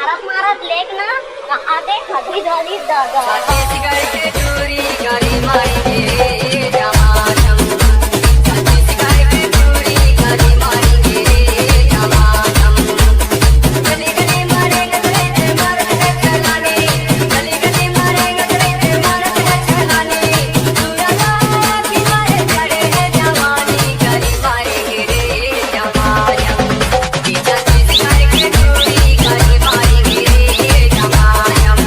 मारत मारत लेक ना कहाँ दे खदी धोली दादा छत्तीसगढ़ के चोरी गाड़ी मारेंगे जमाजम छत्तीसगढ़ के चोरी गाड़ी मारेंगे जमाजम गली गली मारेंगे तेरे मारत है चलाने गली गली मारेंगे तेरे मारत है चलाने सुरगा किनारे खड़े हैं जवानी गाड़ी मारेंगे रे जमाजम छत्तीसगढ़ के चोरी गाड़ी मारेंगे जमाजम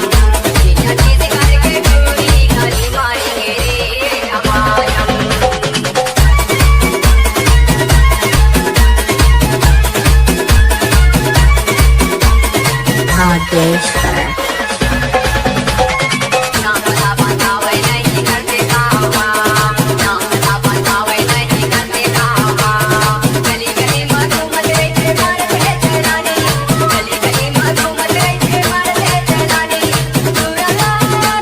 छत्तीसगढ़ के चोरी गाड़ी मारेंगे जमाजम Nageswar. नामला बतावे नहीं करते कावा नामला बतावे नहीं करते कावा गली गली मारू मत रे मारत है चलानी गली गली मारू मत रे मारत है चलानी सुरगा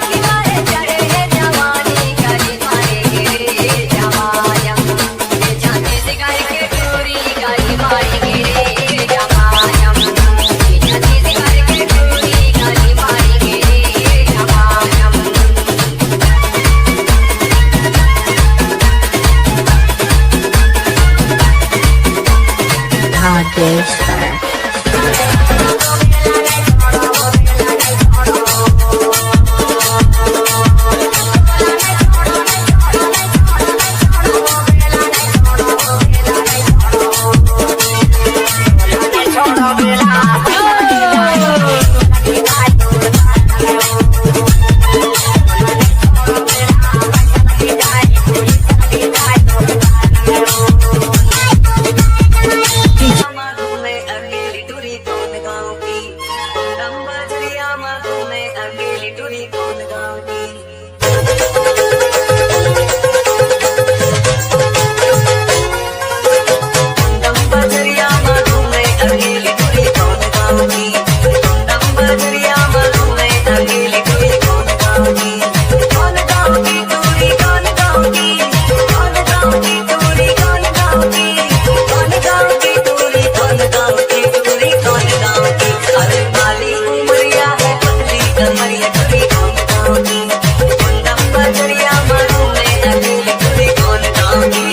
किनारे चढ़े है जवानी गली मारेंगे जमाजम ये छत्तीसगढ़ के चोरी गली मारेंगे रे जमाजम ये छत्तीसगढ़ के चोरी गली मारेंगे जमाजम Nageswar. घूमे अकेली टूरी कौन गाँव की बजरिया माँ घूमे अकेली टूरी कौन गाँव की बजरिया माँ घूमे अकेली टूरी कौन गाँव की बजरिया माँ घूमे अकेली टूरी कौन गाँव की कौन गाँव की टूरी कौन गाँव की कौन गाँव की टूरी कौन गाँव की कौन गाँव की टूरी कौन गाँव की टूरी कौन गाँव की अरे माली उमरिया है पतली कमरिया टूरी कौन गाँव की बजरिया माँ घूमे अकेली टूरी कौन गाँव की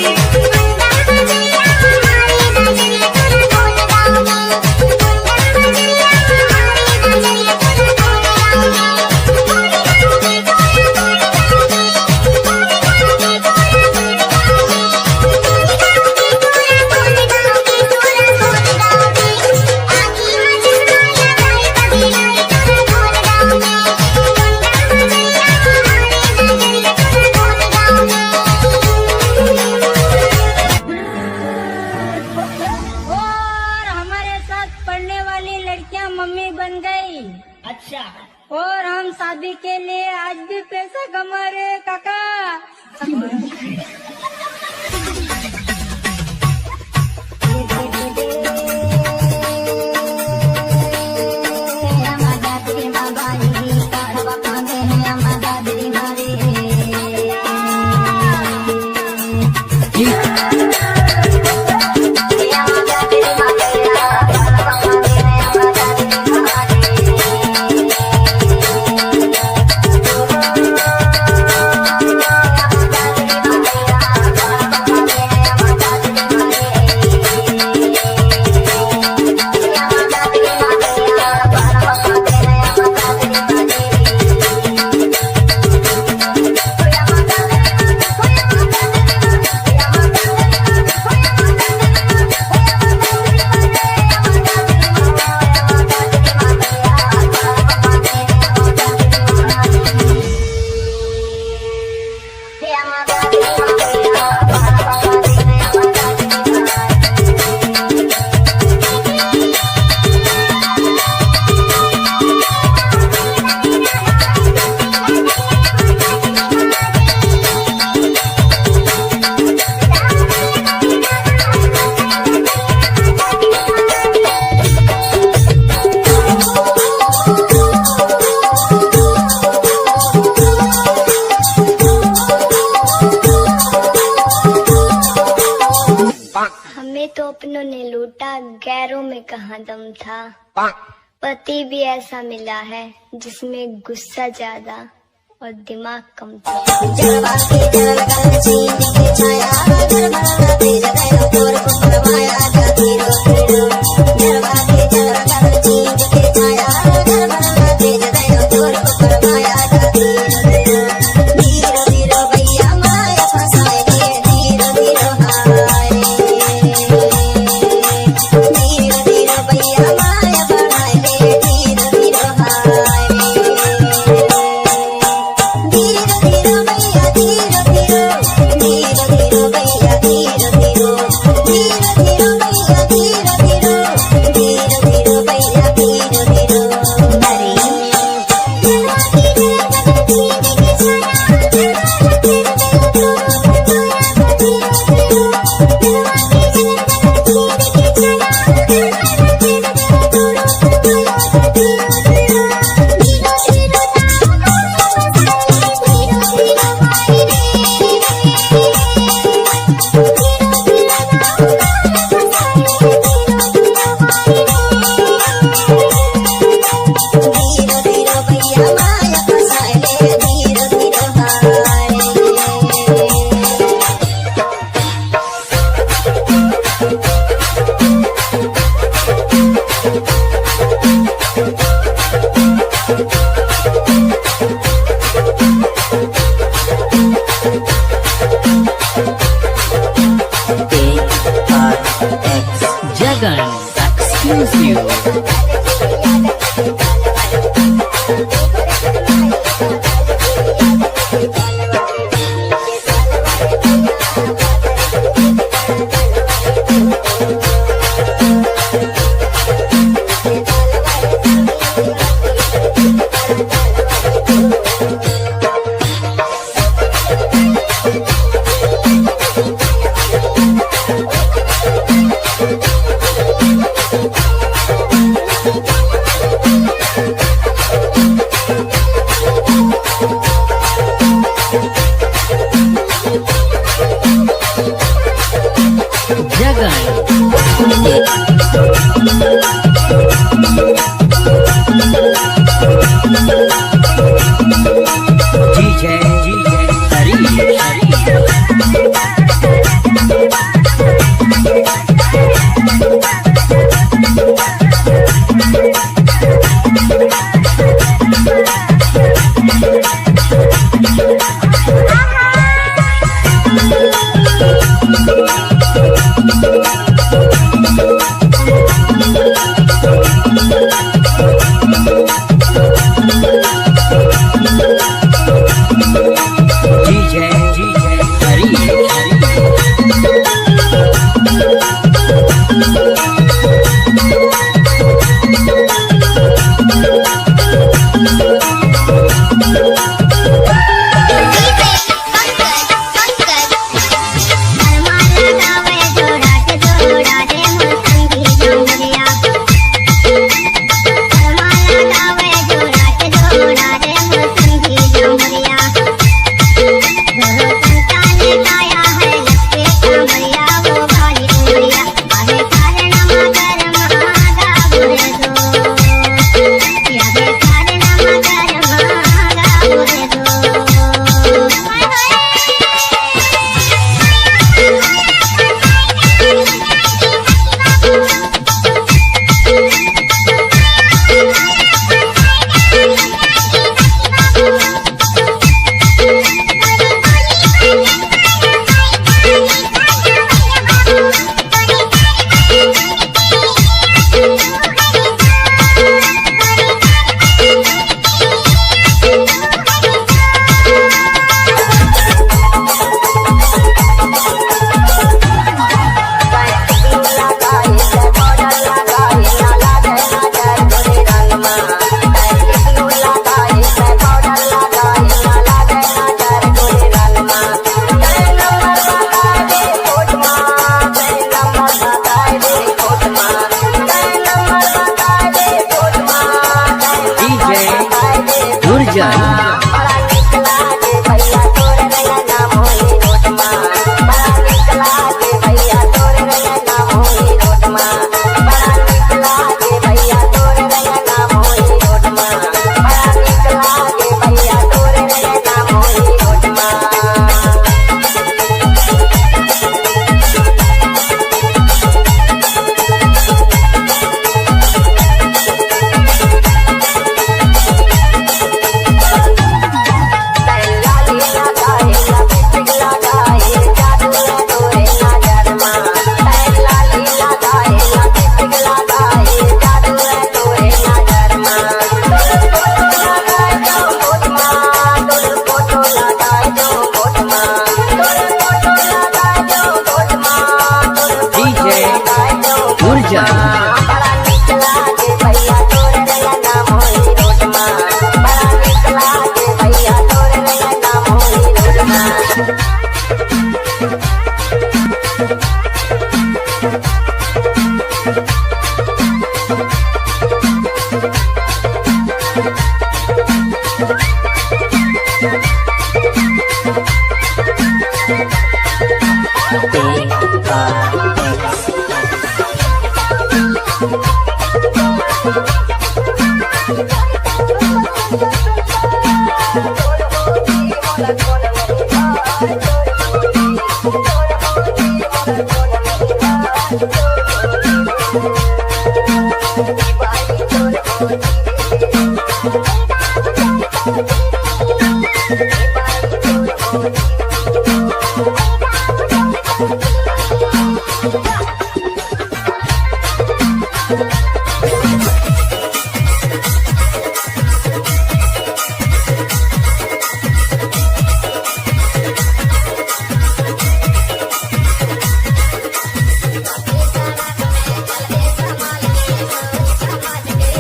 और हमारे साथ पढ़ने वाली लड़कियां मम्मी बन गई। अच्छा। और हम शादी के लिए आज भी पैसा कमा रहे काका। हमें तो अपनों ने लूटा, गैरों में कहाँ दम था। पति भी ऐसा मिला है जिसमें गुस्सा ज्यादा और दिमाग कम था। Jagan, excuse you.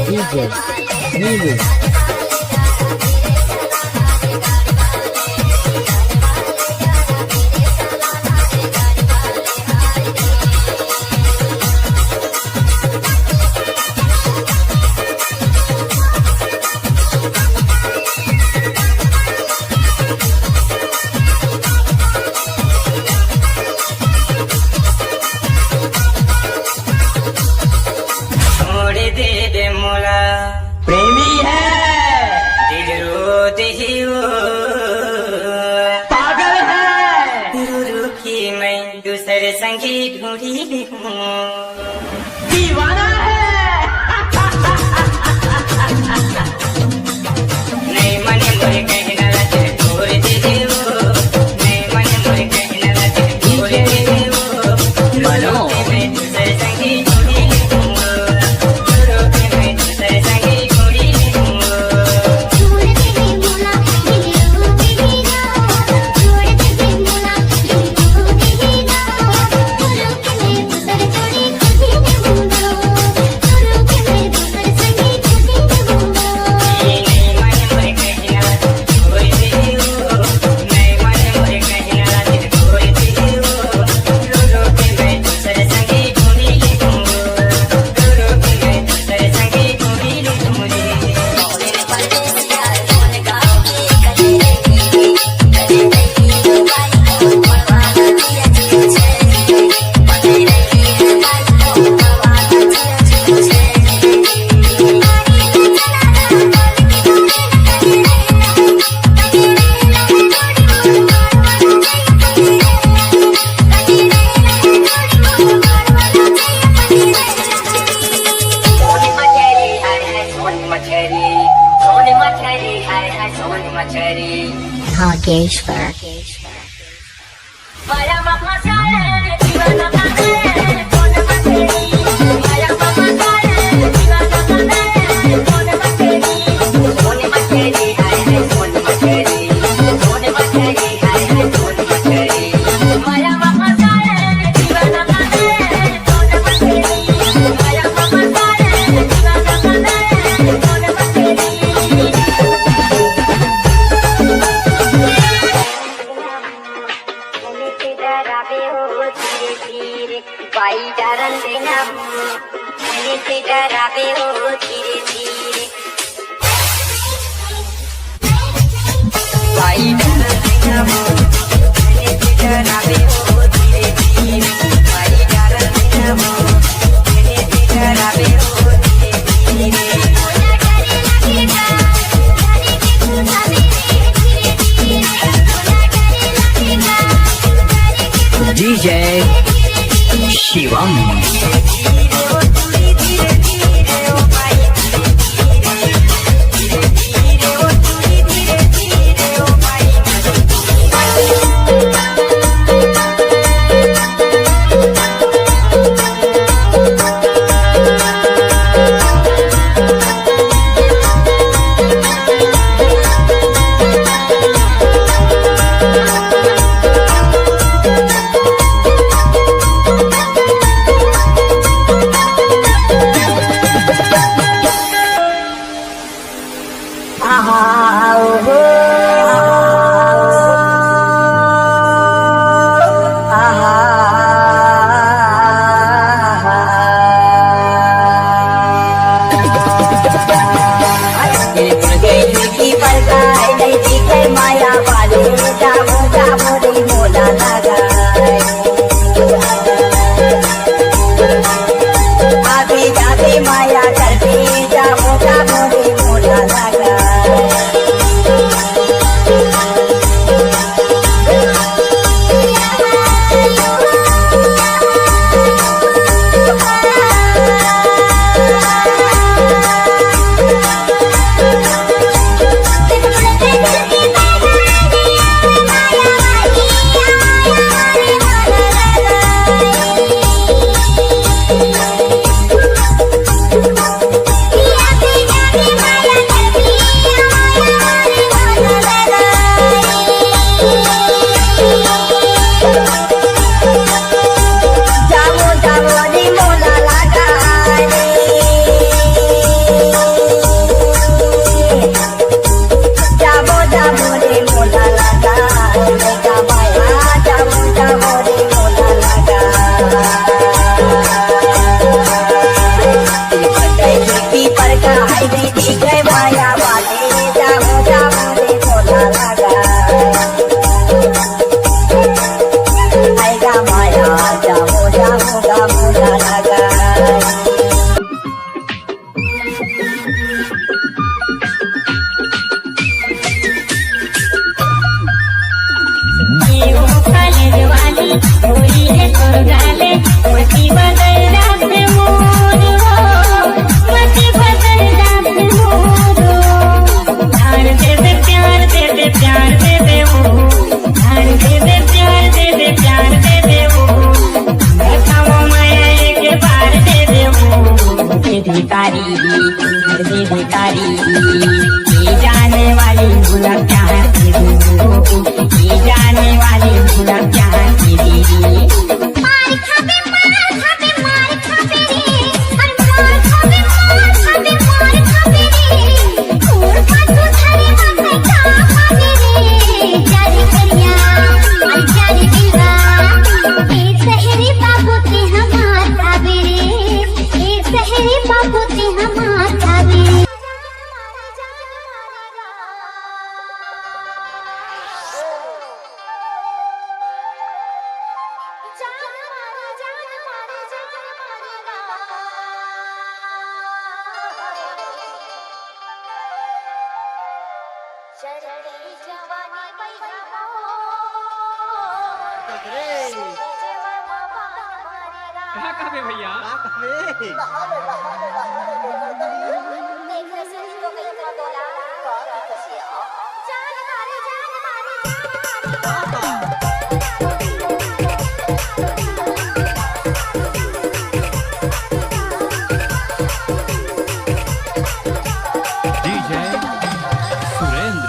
DJ Nilus. छोड़ दे दे मोला प्रेमी है दिल रो दियो पागल है रो रो की मैं दूसरे संगी ढूंढी देखूं दीवाना है नहीं मने मोरे कहना लगे छोड़ दे दियो नहीं मने मोरे कहना लगे छोड़ दे दियो Mano. मैं दूसरे संगी ढूंढी देखूं Bhageshwar. DJ Shivam. माया करती जामो जामो रे मोला लगा मोती बदल जाते मोर हो, मोती बदल जाते मोर हो। ध्यान दे दे प्यार दे दे प्यार दे दे वो, ध्यान दे दे प्यार दे दे प्यार दे दे वो, देखा वो माया एक बार दे दे वो। दे दे कारी दे दे कारी, ये जाने वाली भूला क्या दे दे, ये जाने वाली भूला क्या दे दे। मार खाबे मार खाबे रे, अरे मार खाबे मार खाबे रे, और पाछू धरे माथे का खाबे रे। जारी करिया अरे जारी दिलवा, ए सहरी बाबू ते हमार खाबे रे, ए सहरी बाबू ते हमार खाबे रे। DJ सुरेंद्र।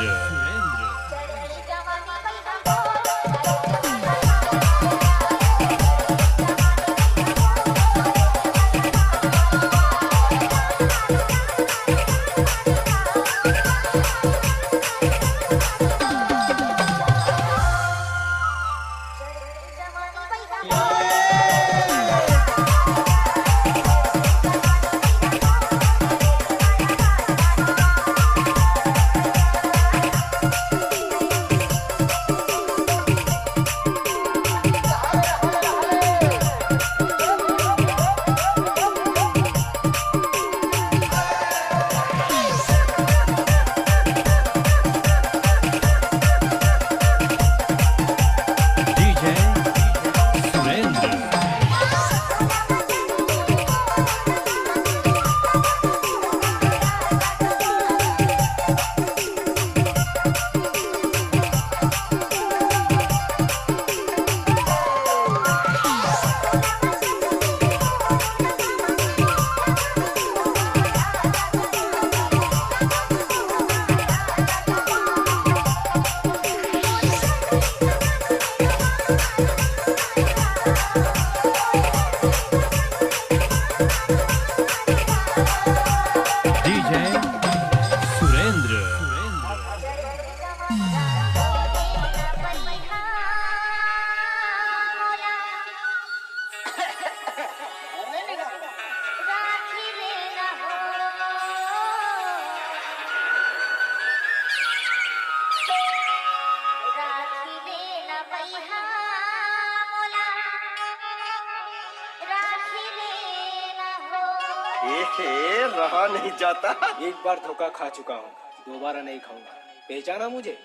रहा नहीं जाता। एक बार धोखा खा चुका हूँ, दोबारा नहीं खाऊंगा। पहचाना मुझे?